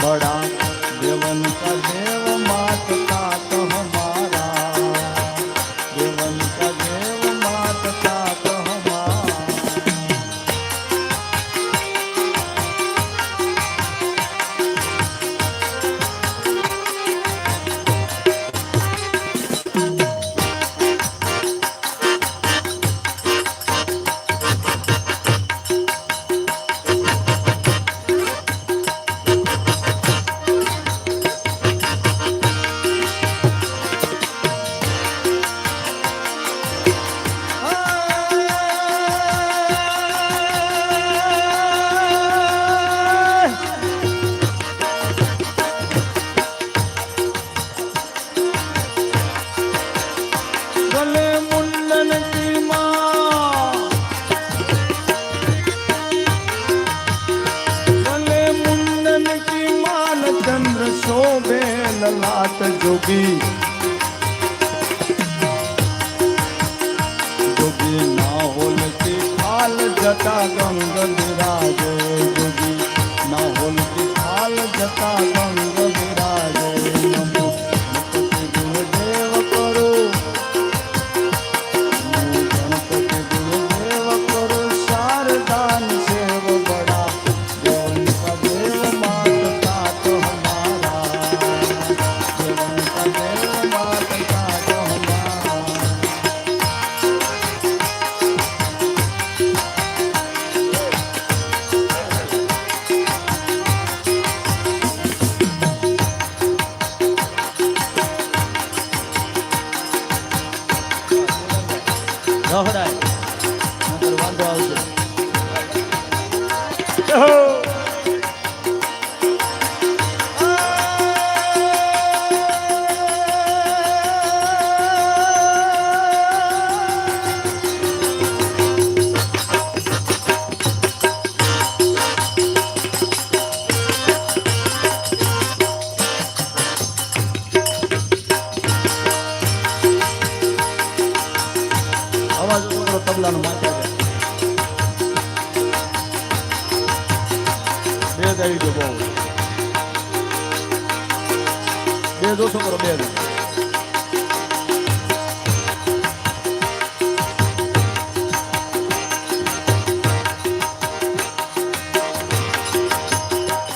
बड़ा देवन का देव मात तात हमारा, देवन का देव मात तात हमारा। लाट जोगी जोगी ना होलती खाल जटा गंग विराजे, जोगी ना होलती खाल जटा गंग विराजे। नमो गणपति गुरुदेव करो, गणपति गुरुदेव करो, शारदान सेव बड़ा देवन का देव मात तात हमारा, देवन का देव मात तात हमारा। રહડાય નકર વાંધો આવશે. અવાજ ઉપર તબલાનો માથે બે જ આવી ગયો બહુ બે જોશો કરો બે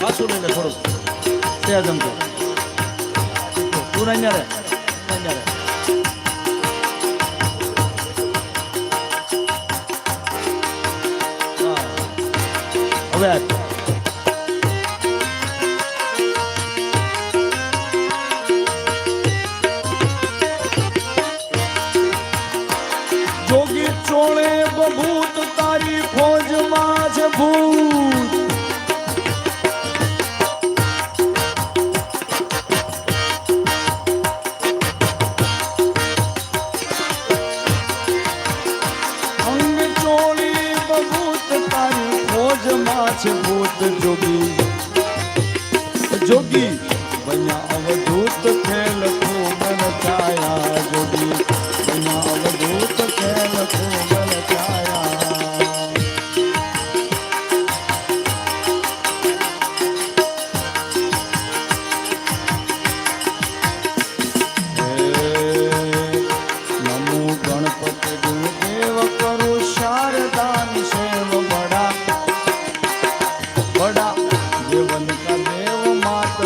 પાછું લઈને થોડુંક તે જમતો તું નહીં રે હવે જોગી ચોળે બભૂત તારી ફોજમાં છે ભૂત, અંગ ચોળી બભૂત તારી ફોજમાં છે ભૂત। જોગી જોગી બન્યા અવધૂત ખેલ ખૂબ રચાયા, જોગી બન્યા અવધૂત ખેલ ખૂબ રચાયા। નમો ગણપતિ ગુરુદેવ કરો, શારદાન સેવ बड़ा बड़ा देवन का देव मात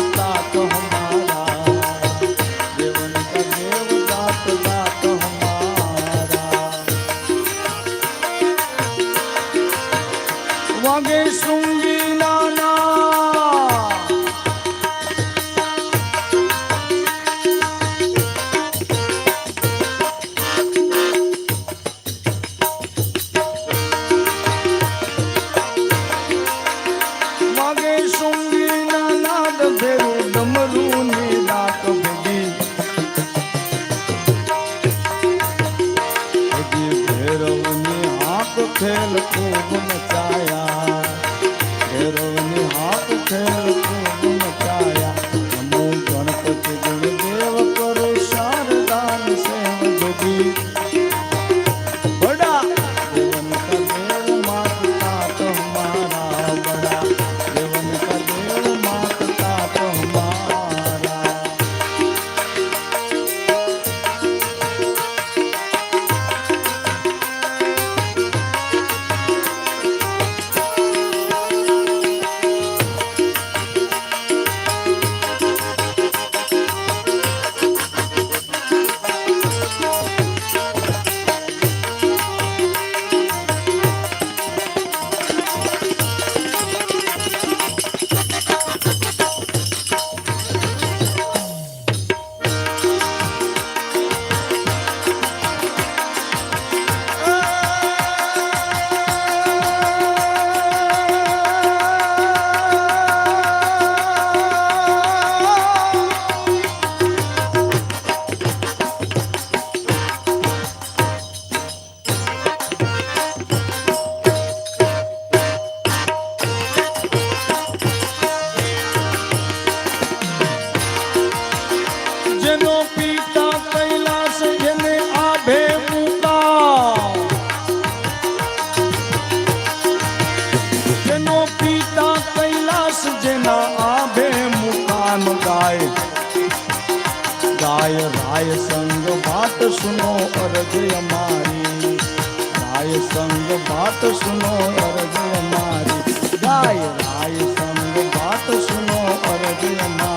सुनो अर्ज हमारी, राय संग बात सुनो अर्ज हमारी, गाय राय संग बात सुनो अर्ज हमारी।